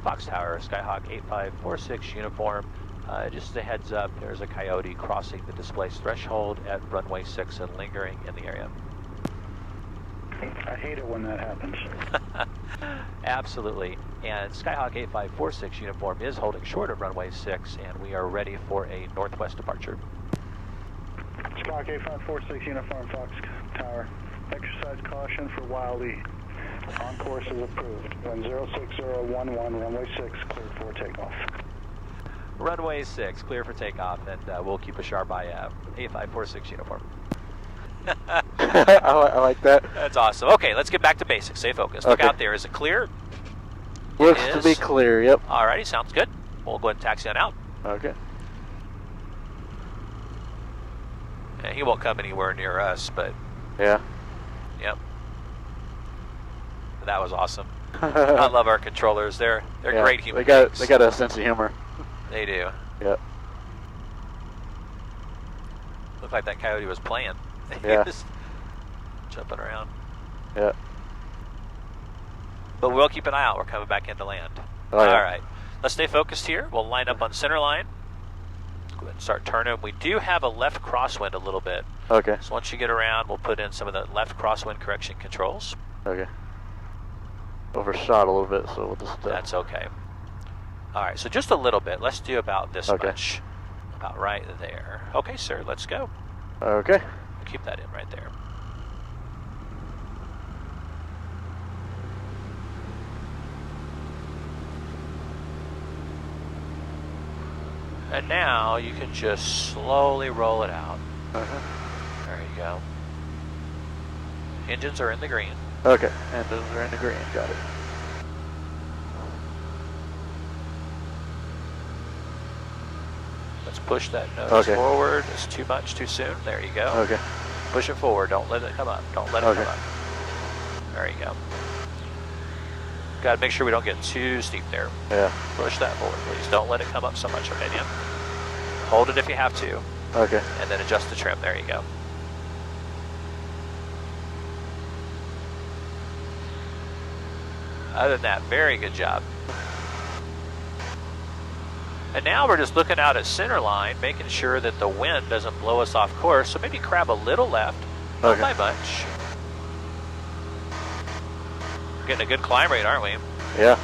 Fox Tower, Skyhawk 8546 uniform. Just as a heads up, there's a coyote crossing the displaced threshold at runway 6 and lingering in the area. I hate it when that happens. Absolutely. And Skyhawk 8546 uniform is holding short of runway 6, and we are ready for a northwest departure. Skyhawk 8546 uniform, Fox Tower. Exercise caution for Wiley. On course is approved. Wind 06011, runway 6, cleared for takeoff. Runway 6, clear for takeoff, and we'll keep a sharp eye out. 8546 uniform. I like that. That's awesome. Okay, let's get back to basics. Stay focused. Look out there. Is it clear? Looks to be clear, yep. Alrighty, sounds good. We'll go ahead and taxi on out. Okay. Yeah, he won't come anywhere near us, but... Yeah. Yep. That was awesome. I love our controllers. They're great human beings. They got a sense of humor. They do. Yep. Looked like that coyote was playing. Yeah. He was jumping around. Yeah. But we'll keep an eye out. We're coming back into land. Oh, yeah. All right. Let's stay focused here. We'll line up on center line. Go ahead and start turning. We do have a left crosswind a little bit. Okay. So once you get around, we'll put in some of the left crosswind correction controls. Okay. Overshot a little bit, so we'll just... That's okay. All right, so just a little bit. Let's do about this much. About right there. Okay, sir, let's go. Okay. Keep that in right there. And now you can just slowly roll it out. There you go. Engines are in the green. Okay, engines are in the green, got it. Let's push that nose forward. It's too much, too soon. There you go. Okay. Push it forward. Don't let it come up. Don't let it come up. There you go. Got to make sure we don't get too steep there. Yeah. Push that forward, please. Don't let it come up so much, okay, Dan? Hold it if you have to. Okay. And then adjust the trim. There you go. Other than that, very good job. And now we're just looking out at center line, making sure that the wind doesn't blow us off course. So maybe crab a little left, not by much. We're getting a good climb rate, aren't we? Yeah.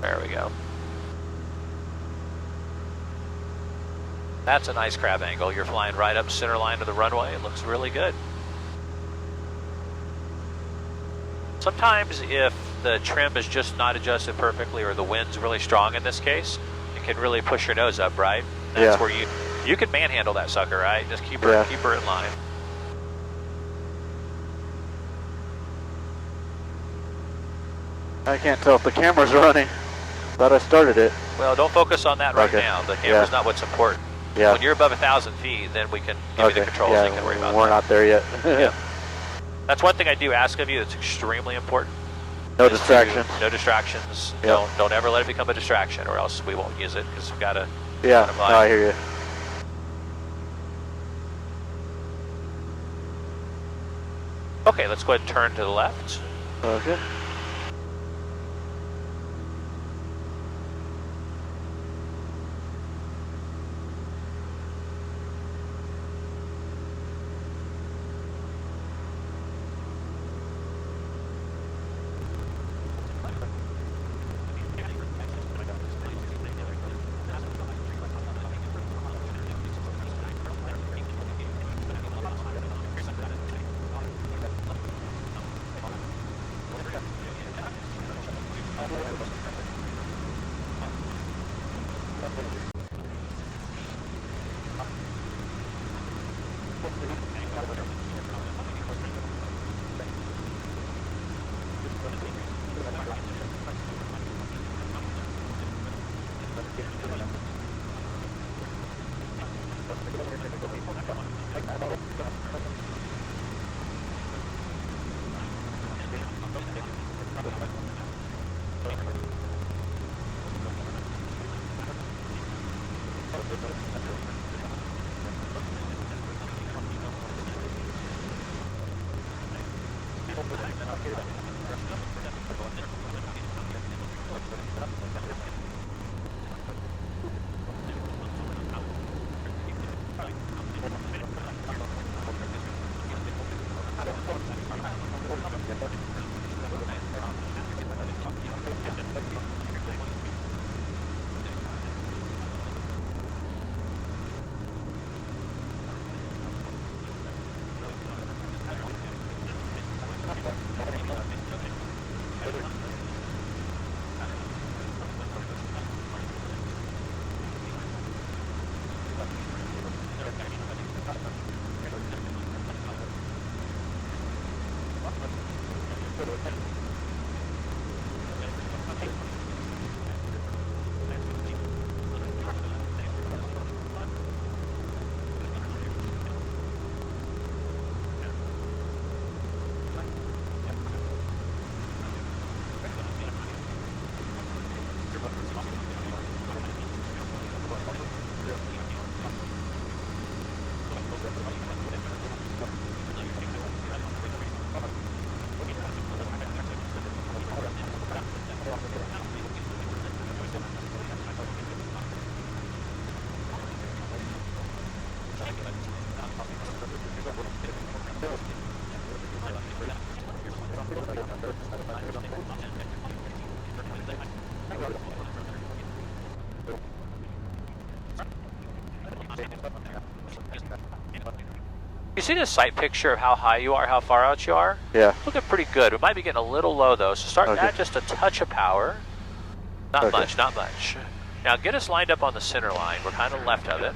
There we go. That's a nice crab angle. You're flying right up center line of the runway. It looks really good. Sometimes if the trim is just not adjusted perfectly or the wind's really strong in this case, it can really push your nose up, right? That's where you can manhandle that sucker, right? Just keep her in line. I can't tell if the camera's running. Thought I started it. Well, don't focus on that right now. The camera's not what's important. Yeah. When you're above 1,000 feet, then we can give you the controls. You can worry about we're not there yet. Yeah. That's one thing I do ask of you that's extremely important. No distractions. No distractions. Yep. Don't ever let it become a distraction, or else we won't use it because we've got to. Yeah, no, I hear you. Okay, let's go ahead and turn to the left. Okay. You see the sight picture of how high you are, how far out you are? Yeah. Looking pretty good. We might be getting a little low though, so start to add just a touch of power. Not much, not much. Now get us lined up on the center line. We're kind of left of it.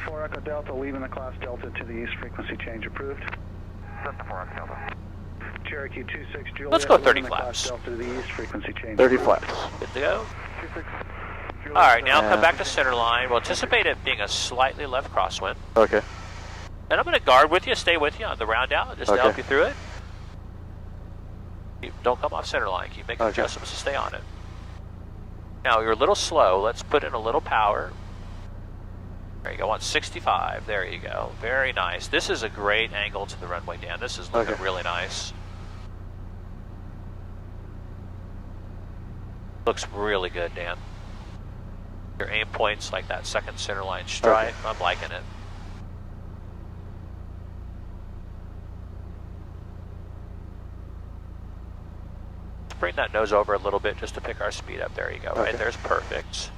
4 Echo Delta, leaving the class Delta to the east, frequency change approved. Cessna 4 Echo Delta. Cherokee 26 Juliet. Let's go 30 leaving the class flaps. Delta to the east, frequency change 30 approved. flaps. Good to go. 26 Juliet. All right, now come back to center line. We'll anticipate it being a slightly left crosswind. Okay. And I'm going to guard with you, stay with you on the round out, just to help you through it. Don't come off center line. Keep making adjustments to stay on it. Now, you're a little slow. Let's put in a little power. There you go, on 65. There you go. Very nice. This is a great angle to the runway, Dan. This is looking really nice. Looks really good, Dan. Your aim point's like that second center line stripe. I'm liking it. Bring that nose over a little bit just to pick our speed up. There you go. Right there's perfect.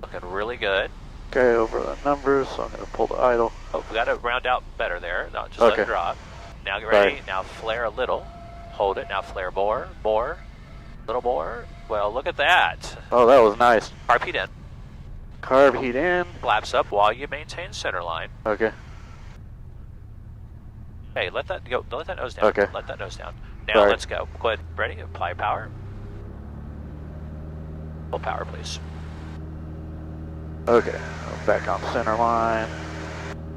Looking really good. Okay, over the numbers, so I'm going to pull the idle. Oh, we got to round out better there. No, just let it drop. Now get ready. Now flare a little. Hold it. Now flare more. More. Little more. Well, look at that. Oh, that was nice. Carb heat in. Carb heat in. Flaps up while you maintain center line. Okay. Hey, let that go. Let that nose down. Okay. Let that nose down. Now let's go. Go ahead. Ready? Apply power. Full power, please. Okay. Back on center line.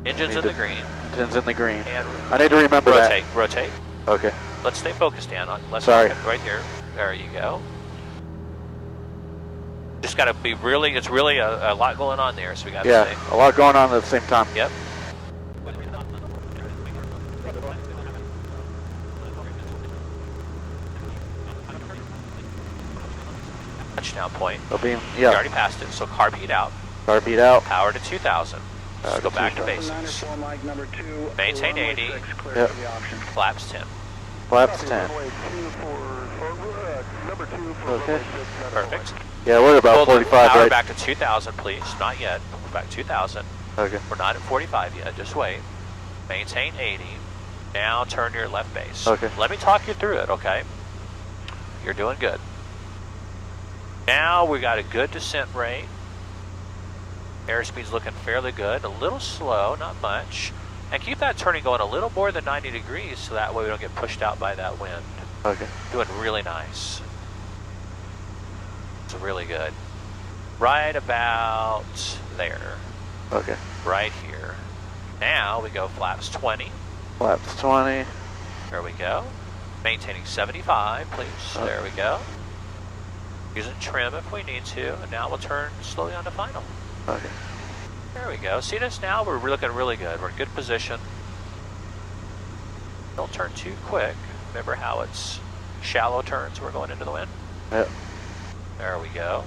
Engine's in the green. Engine's in the green. And I need to remember rotate, Rotate. Okay. Let's stay focused, Dan. Let's Sorry. right here. There you go. Just got to be really. It's really a lot going on there, so we got to stay. A lot going on at the same time. Yep. Touchdown point. Beam, You already passed it, so carb heat out. Carb heat out. Power to 2,000. Let's go back to basics. Number 2, Maintain 80. Yep. Flaps 10. Flaps 10. Okay. Perfect. Yeah, we're about Pull the 45, power right? back to 2,000, please. Not yet. Back 2,000. Okay. We're not at 45 yet. Just wait. Maintain 80. Now turn your left base. Okay. Let me talk you through it, okay? You're doing good. Now we got a good descent rate. Airspeed's looking fairly good. A little slow, not much. And keep that turning going a little more than 90 degrees so that way we don't get pushed out by that wind. Okay. Doing really nice. It's really good. Right about there. Okay. Right here. Now we go flaps 20. Flaps 20. There we go. Maintaining 75, please. There we go. Using trim if we need to. And now we'll turn slowly on to final. Okay. There we go. See this now? We're looking really good. We're in good position. Don't turn too quick. Remember how it's shallow turns we're going into the wind? Yep. There we go.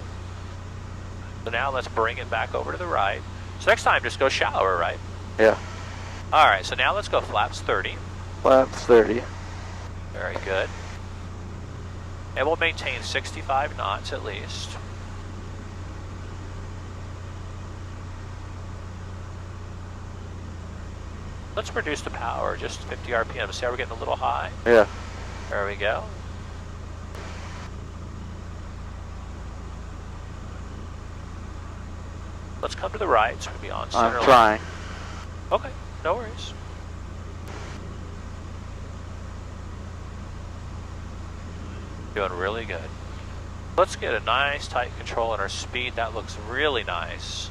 So now let's bring it back over to the right. So next time, just go shallower, right? Yeah. All right, so now let's go flaps 30. Flaps 30. Very good. And we'll maintain 65 knots at least. Let's reduce the power, just 50 RPM. See how we're getting a little high? Yeah. There we go. Let's come to the right, so we'll be on center I'm line. trying. Okay, no worries. Doing really good. Let's get a nice tight control on our speed. That looks really nice.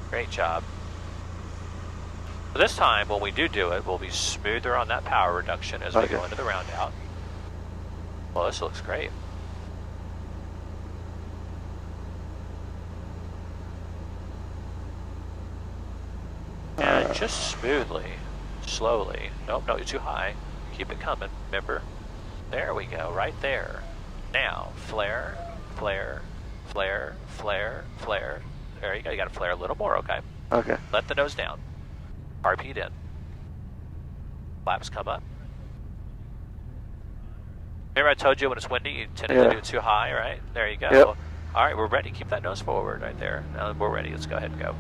Great job. But this time, when we do it, we'll be smoother on that power reduction as we go into the round out. Well, this looks great. And just smoothly, slowly. Nope, no, you're too high. Keep it coming, remember? There we go, right there. Now, flare, flare, flare, flare, flare. There you go, you gotta flare a little more, okay? Okay. Let the nose down. RP'd in. Flaps come up. Remember I told you when it's windy, you tend to do it too high, right? There you go. Yep. All right, we're ready. Keep that nose forward right there. Now we're ready. Let's go ahead and go.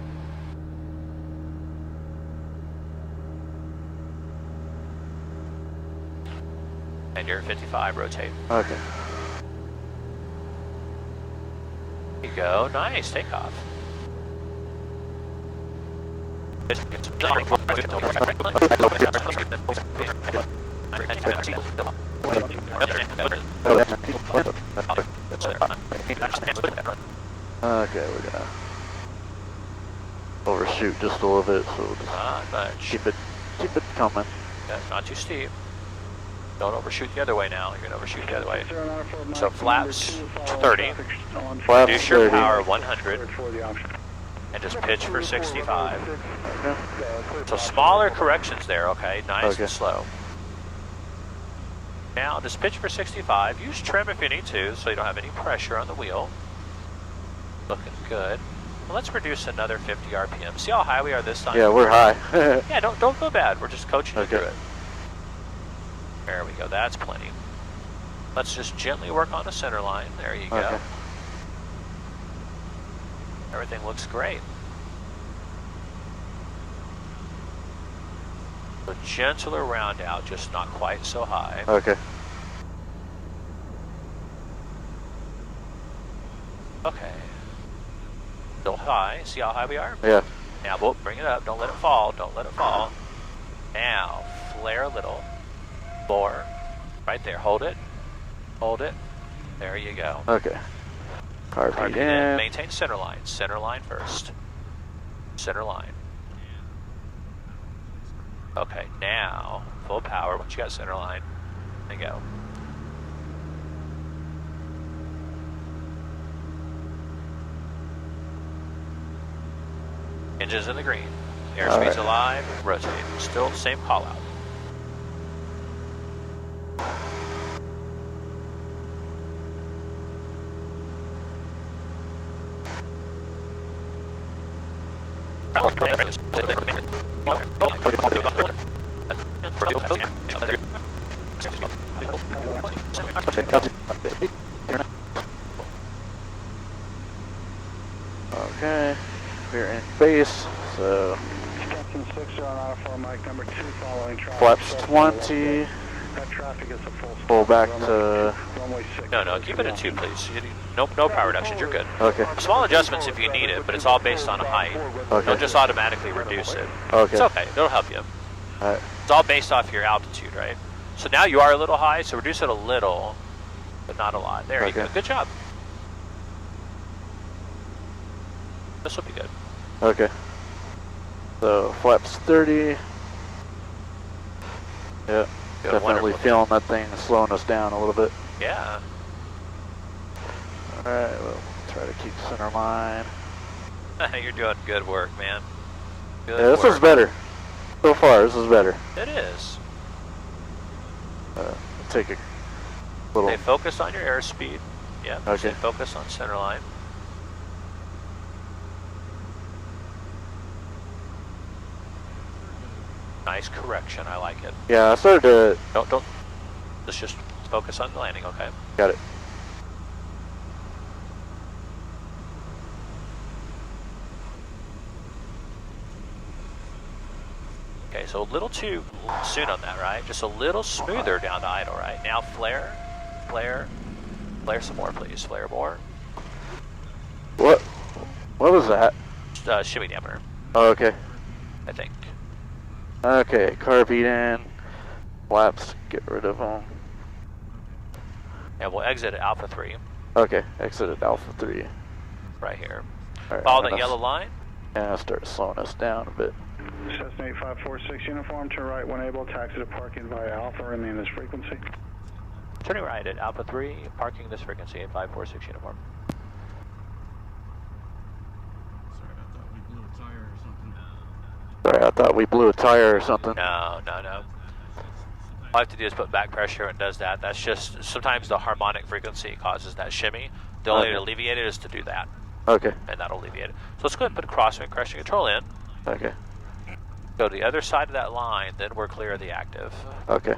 And you're at 55, rotate. Okay. There you go. Nice, takeoff. Okay, we're gonna overshoot just a little bit, so we'll just Not much. keep it coming. That's not too steep. Don't overshoot the other way now. You're gonna overshoot the other way. So flaps 30. Flaps Reduce your 30. power 100. And just pitch for 65. Okay. So smaller corrections there, okay? Nice Okay. and slow. Now just pitch for 65. Use trim if you need to, so you don't have any pressure on the wheel. Looking good. Well, let's reduce another 50 RPM. See how high we are this time? Yeah, we're high. Yeah, don't feel bad. We're just coaching you Okay. through it. There we go. That's plenty. Let's just gently work on the center line. There you go. Okay. Everything looks great. A gentler round out, just not quite so high. Okay. Okay. Still high. See how high we are? Yeah. Now, we'll bring it up. Don't let it fall. Don't let it fall. Now, flare a little. More. Right there. Hold it. Hold it. There you go. Okay. RP RP in. Maintain center line. Center line first. Center line. Okay, now, full power. Once you got center line, there you go. Engines in the green. Airspeed's alive. Rotate. Still the same call out. Okay. We're in base, so Captain 60 on R4, Mike number 2 following traffic. flaps 20. That traffic is a full stop. Pull back to. Runway 6. No, keep it at 2, please. No power reductions, you're good. Okay. Small adjustments if you need it, but it's all based on height. Okay. Don't just automatically reduce it. Okay. It's okay, it'll help you. Alright. It's all based off your altitude, right? So now you are a little high, so reduce it a little, but not a lot. There you go. Okay. Good job. This will be good. Okay. So flaps 30. Yeah. Good, Definitely wonderful. feeling that thing slowing us down a little bit. Yeah. Alright, we'll try to keep center line. You're doing good work, man. Good Yeah, this work. is better. So far, this is better. It is. Let's take a little. Stay focused on your airspeed. Yeah. Okay. Stay focused on center line. Nice correction. I like it. Yeah, I started to. Don't. Let's just focus on the landing. Okay. Got it. Okay, so a little too soon on that, right? Just a little smoother down the idle, right? Now flare, flare, flare some more, please. Flare more. What was that? Shimmy dampener, Oh, okay. I think. Okay, carb in. Flaps, get rid of them. And we'll exit at Alpha 3, Okay, exited Alpha 3. right here. Alright, Follow I'm that gonna yellow line. Yeah, start slowing us down a bit. Cessna 8546 uniform, turn right when able, taxi to parking via Alpha, remain this frequency. Turning right at Alpha 3, parking this frequency at 546 uniform. Sorry, I thought we blew a tire or something. No. All I have to do is put back pressure and it does that. That's just, sometimes the harmonic frequency causes that shimmy. The only way to alleviate it is to do that, Okay, and that'll alleviate it. So let's go ahead and put crosswind correction control in. okay, Go to the other side of that line, then we're clear of the active. okay.